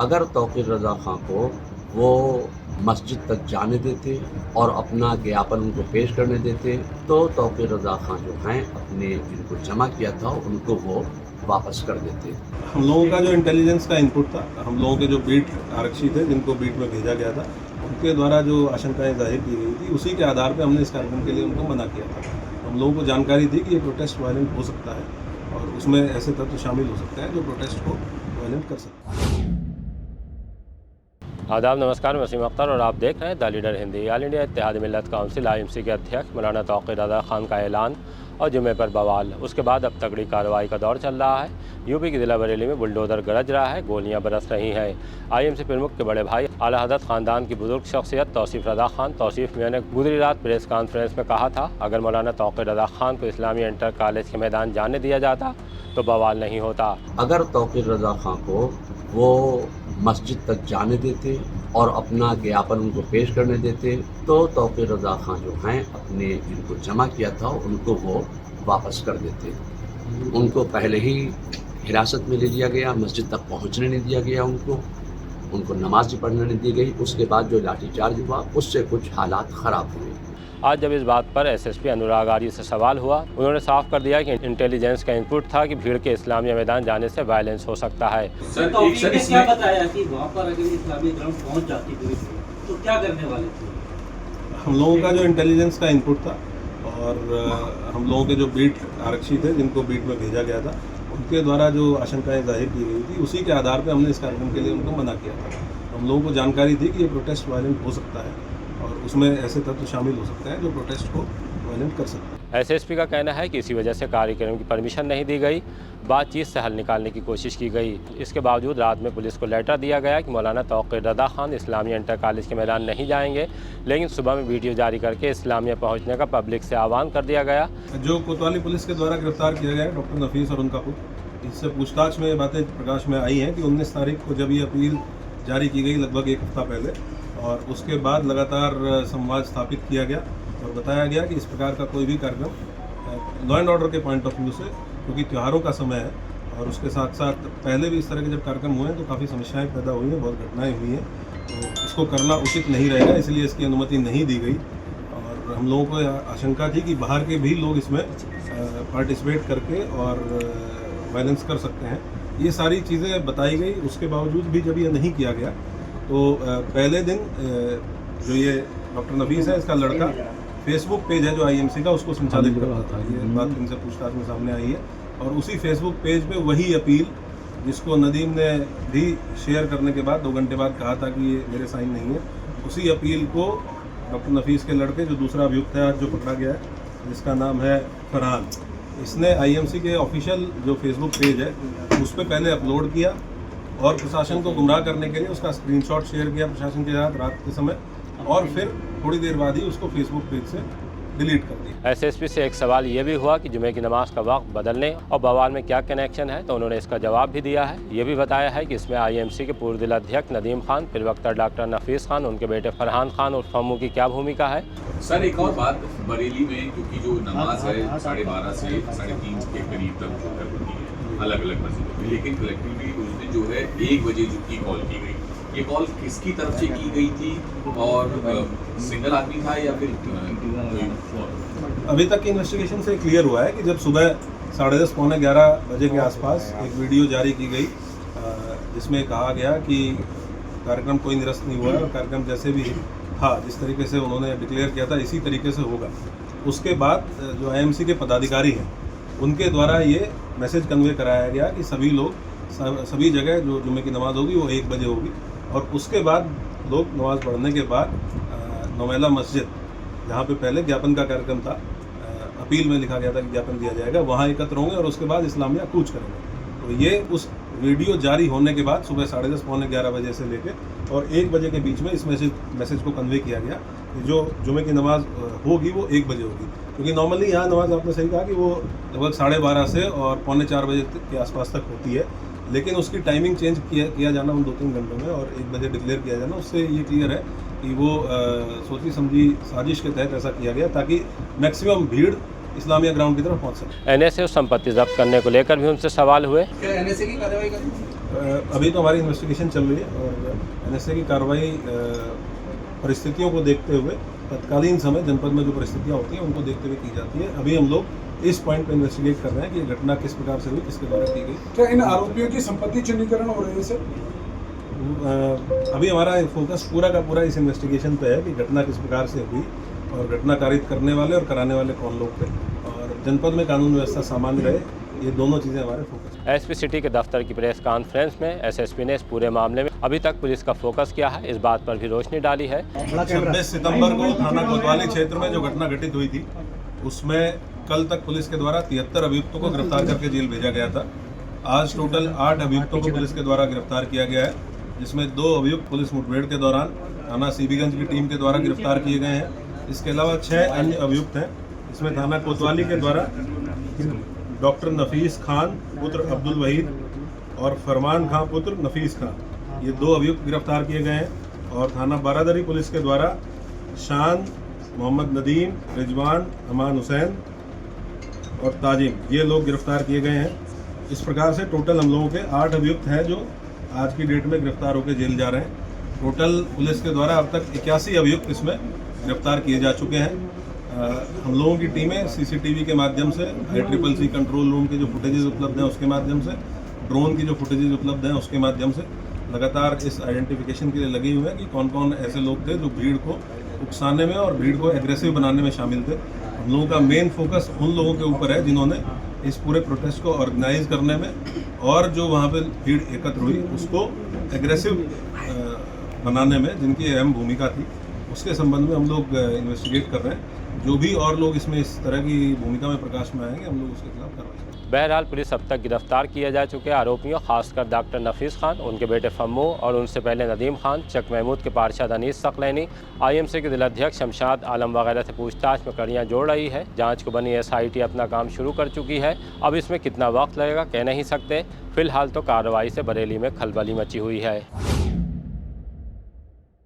अगर तौक़ीर रज़ा ख़ां को वो मस्जिद तक जाने देते और अपना ज्ञापन उनको पेश करने देते तो तौक़ीर रज़ा ख़ां जो हैं अपने जिनको जमा किया था उनको वो वापस कर देते। हम लोगों का जो इंटेलिजेंस का इनपुट था, हम लोगों के जो बीट आरक्षी थे जिनको बीट में भेजा गया था, उनके द्वारा जो आशंकाएं जाहिर की गई थी, उसी के आधार पर हमने इस कार्यक्रम के लिए उनको मना किया था। हम लोगों को जानकारी थी कि ये प्रोटेस्ट वायलेंट हो सकता है और उसमें ऐसे तत्व शामिल हो सकते हैं जो प्रोटेस्ट को वायलेंट कर सकते हैं। आदाब, नमस्कार, मैं वसीम अख्तर और आप देख रहे हैं the leader Hindi. All India Ittehadi Millat Council IMC के अध्यक्ष मौलाना तौक़ीर रज़ा ख़ान का ऐलान और जुमे पर बवाल। उसके बाद अब तगड़ी कार्रवाई का दौर चल रहा है। यूपी की ज़िला बरेली में बुलडोज़र गरज रहा है, गोलियां बरस रही हैं। IMC प्रमुख के बड़े भाई आला हज़रत ख़ानदान की बुज़ुर्ग शख्सियत तौसीफ़ रज़ा ख़ान तौसीफ़ मियां ने गुज़री रात प्रेस कॉन्फ्रेंस में कहा था, अगर मौलाना तौक़ीर रज़ा ख़ान को इस्लामी इंटर कॉलेज के मैदान जाने दिया जाता तो बवाल नहीं होता। अगर तौक़ीर रज़ा ख़ां को वो मस्जिद तक जाने देते और अपना ज्ञापन उनको पेश करने देते तो तौक़ीर रज़ा ख़ां जो हैं अपने जिनको जमा किया था उनको वो वापस कर देते। उनको पहले ही हिरासत में ले लिया गया, मस्जिद तक पहुंचने नहीं दिया गया, उनको नमाज भी पढ़ने नहीं दी गई। उसके बाद जो लाठीचार्ज हुआ उससे कुछ हालात ख़राब हुए। आज जब इस बात पर SSP अनुराग आर्य से सवाल हुआ, उन्होंने साफ कर दिया कि इंटेलिजेंस का इनपुट था कि भीड़ के इस्लामिया मैदान जाने से वायलेंस हो सकता है। सर, क्या बताया कि वहाँ पर अगर इस्लामी ग्राउंड पहुँच जाती तो क्या करने वाले थे? हम लोगों का जो इंटेलिजेंस का इनपुट था और हम लोगों के जो बीट आरक्षी थे जिनको बीट में भेजा गया था, उनके द्वारा जो आशंकाएं जाहिर की गई थी, उसी के आधार पर हमने इस कार्यक्रम के लिए उनको मना किया था। हम लोगों को जानकारी थी कि ये प्रोटेस्ट वायलेंट हो सकता है और उसमें ऐसे तत्व शामिल हो सकते हैं जो प्रोटेस्ट को वायलेंट कर सकते हैं। SSP का कहना है कि इसी वजह से कार्यक्रम की परमिशन नहीं दी गई, बातचीत से हल निकालने की कोशिश की गई। इसके बावजूद रात में पुलिस को लेटर दिया गया कि मौलाना तौक़ीर रज़ा ख़ान इस्लामिया इंटर कॉलेज के मैदान नहीं जाएंगे, लेकिन सुबह में वीडियो जारी करके इस्लामिया पहुँचने का पब्लिक से आह्वान कर दिया गया। जो कोतवाली पुलिस के द्वारा गिरफ्तार किया गया है डॉक्टर नफीस और उनका पुत्र, इससे पूछताछ में बातें प्रकाश में आई हैं कि 19 तारीख को जब ये अपील जारी की गई लगभग एक हफ्ता पहले, और उसके बाद लगातार संवाद स्थापित किया गया और बताया गया कि इस प्रकार का कोई भी कार्यक्रम लॉ एंड ऑर्डर के पॉइंट ऑफ व्यू से, क्योंकि त्योहारों का समय है और उसके साथ साथ पहले भी इस तरह के जब कार्यक्रम हुए हैं तो काफ़ी समस्याएं पैदा हुई हैं, बहुत घटनाएं हुई हैं, तो इसको करना उचित नहीं रहेगा, इसलिए इसकी अनुमति नहीं दी गई। और हम लोगों को आशंका थी कि बाहर के भी लोग इसमें पार्टिसिपेट करके और वायलेंस कर सकते हैं। ये सारी चीज़ें बताई गई, उसके बावजूद भी जब ये नहीं किया गया तो पहले दिन जो ये डॉक्टर नफीस है, इसका लड़का फेसबुक पेज है जो IMC का, उसको संचालित कर रहा था। ये बात इनसे पूछताछ में सामने आई है और उसी फेसबुक पेज पे वही अपील जिसको नदीम ने भी शेयर करने के बाद 2 घंटे बाद कहा था कि ये मेरे साइन नहीं है, उसी अपील को डॉक्टर नफीस के लड़के जो दूसरा अभियुक्त है आज जो पकड़ा गया है, जिसका नाम है फरहान, इसने IMC के ऑफिशियल जो फेसबुक पेज है उस पर पहले अपलोड किया और प्रशासन को गुमराह करने के लिए उसका स्क्रीनशॉट शेयर किया प्रशासन के साथ रात के समय, और फिर थोड़ी देर बाद ही उसको फेसबुक पेज से डिलीट कर दिया। SSP से एक सवाल ये भी हुआ कि जुमे की नमाज का वक्त बदलने और बवाल में क्या कनेक्शन है, तो उन्होंने इसका जवाब भी दिया है। ये भी बताया है कि इसमें IMC के पूर्व जिलाध्यक्ष नदीम खान, प्रवक्ता डॉक्टर नफीस खान, उनके बेटे फरहान खान और फम्मू की क्या भूमिका है। सर, एक और बात, बरेली में क्योंकि जो नमाज है 12:30 से 3:30 के करीब तक होती है अलग अलग मस्जिदों में, लेकिन कलेक्टिवली उस दिन जो है 1 बजे की कॉल की गई। ये कॉल किसकी तरफ से की गई थी और सिंगल आदमी था या फिर अभी तक की इन्वेस्टिगेशन से क्लियर हुआ है कि जब सुबह 10:30 पौने 11 बजे के आसपास एक वीडियो जारी की गई जिसमें कहा गया कि कार्यक्रम कोई निरस्त नहीं हुआ और कार्यक्रम जैसे भी था, जिस तरीके से उन्होंने डिक्लेयर किया था इसी तरीके से होगा। उसके बाद जो IMC के पदाधिकारी हैं उनके द्वारा ये मैसेज कन्वे कराया गया कि सभी लोग सभी जगह जो जुमे की नमाज़ होगी वो 1 बजे होगी, और उसके बाद लोग नमाज़ पढ़ने के बाद नौमेला मस्जिद, जहाँ पे पहले ज्ञापन का कार्यक्रम था, अपील में लिखा गया था कि ज्ञापन दिया जाएगा, वहाँ एकत्र होंगे और उसके बाद इस्लामिया कूच करेंगे। तो ये उस वीडियो जारी होने के बाद सुबह 10:30 पौने 11 बजे से लेके और 1 बजे के बीच में इस मैसेज को कन्वे किया गया कि जो जुमे की नमाज़ होगी वो 1 बजे होगी, क्योंकि नॉर्मली यहाँ नमाज़ आपने सही कहा कि वो लगभग 12:30 से और पौने 4 बजे के आसपास तक होती है, लेकिन उसकी टाइमिंग चेंज किया जाना उन 2-3 घंटों में और 1 बजे डिक्लेयर किया जाना, उससे ये क्लियर है कि वो सोची समझी साजिश के तहत ऐसा किया गया ताकि मैक्सिमम भीड़ इस्लामिया ग्राउंड की तरफ पहुंच सके। NSA संपत्ति जब्त करने को लेकर भी उनसे सवाल हुए। क्या NSA की कार्रवाई करें? अभी तो हमारी इन्वेस्टिगेशन चल रही है और एनएसए की कार्रवाई परिस्थितियों को देखते हुए तत्कालीन समय जनपद में जो परिस्थितियाँ होती हैं उनको देखते हुए की जाती है। अभी हम लोग इस पॉइंट पे इन्वेस्टिगेट कर रहे हैं कि ये घटना किस प्रकार से हुई, किसके द्वारा की गई। क्या इन आरोपियों की संपत्ति चिन्हीकरण हो रही है सर? अभी हमारा फोकस पूरा का पूरा इस इन्वेस्टिगेशन पे है कि घटना किस प्रकार से हुई और घटना कारित करने वाले और कराने वाले कौन लोग थे और जनपद में कानून व्यवस्था सामान्य रहे, ये दोनों चीज़ें हमारे फोकस। एसपी सिटी के दफ्तर की प्रेस कॉन्फ्रेंस में एसएसपी ने इस पूरे मामले में अभी तक पुलिस का फोकस किया है, इस बात पर भी रोशनी डाली है। 26 सितंबर को थाना कोतवाली क्षेत्र में जो घटना घटित हुई थी उसमें कल तक पुलिस के द्वारा 73 अभियुक्तों को गिरफ्तार करके जेल भेजा गया था। आज टोटल 8 अभियुक्तों को पुलिस के द्वारा गिरफ्तार किया गया है, जिसमें 2 अभियुक्त पुलिस मुठभेड़ के दौरान थाना सीबीगंज की टीम के द्वारा गिरफ्तार किए गए हैं। इसके अलावा 6 अन्य अभियुक्त हैं, इसमें थाना कोतवाली के द्वारा डॉक्टर नफीस खान पुत्र अब्दुल वहीद और फरमान खां पुत्र नफीस खान, ये 2 अभियुक्त गिरफ्तार किए गए हैं और थाना बारादरी पुलिस के द्वारा शान, मोहम्मद नदीम, रिजवान, अमान हुसैन और ताजिम, ये लोग गिरफ्तार किए गए हैं। इस प्रकार से टोटल हम लोगों के 8 अभियुक्त हैं जो आज की डेट में गिरफ्तार होकर जेल जा रहे हैं। टोटल पुलिस के द्वारा अब तक 81 अभियुक्त इसमें गिरफ्तार किए जा चुके हैं। हम लोगों की टीमें सीसीटीवी के माध्यम से, ICCC कंट्रोल रूम के जो फुटेजेस उपलब्ध हैं उसके माध्यम से, ड्रोन की जो फुटेजेस उपलब्ध हैं उसके माध्यम से लगातार इस आइडेंटिफिकेशन के लिए लगे हुए हैं कि कौन कौन ऐसे लोग थे जो भीड़ को उकसाने में और भीड़ को एग्रेसिव बनाने में शामिल थे। हम लोगों का मेन फोकस उन लोगों के ऊपर है जिन्होंने इस पूरे प्रोटेस्ट को ऑर्गेनाइज करने में और जो वहाँ पे भीड़ एकत्र हुई उसको एग्रेसिव बनाने में जिनकी अहम भूमिका थी, उसके संबंध में हम लोग इन्वेस्टिगेट कर रहे हैं। जो भी और लोग इसमें इस तरह की भूमिका में प्रकाश में आएंगे हम लोग उसके खिलाफ कार्रवाई करेंगे। बहरहाल पुलिस अब तक गिरफ्तार किए जा चुके आरोपियों, खासकर डॉक्टर नफीस खान, उनके बेटे फम्मू और उनसे पहले नदीम खान, चक महमूद के पार्षद अनीस सकलैनी, IMC के जिलाध्यक्ष शमशाद आलम वगैरह से पूछताछ में कड़ियाँ जोड़ रही है। जांच को बनी SIT अपना काम शुरू कर चुकी है। अब इसमें कितना वक्त लगेगा कह नहीं सकते। फिलहाल तो कार्रवाई से बरेली में खलबली मची हुई है।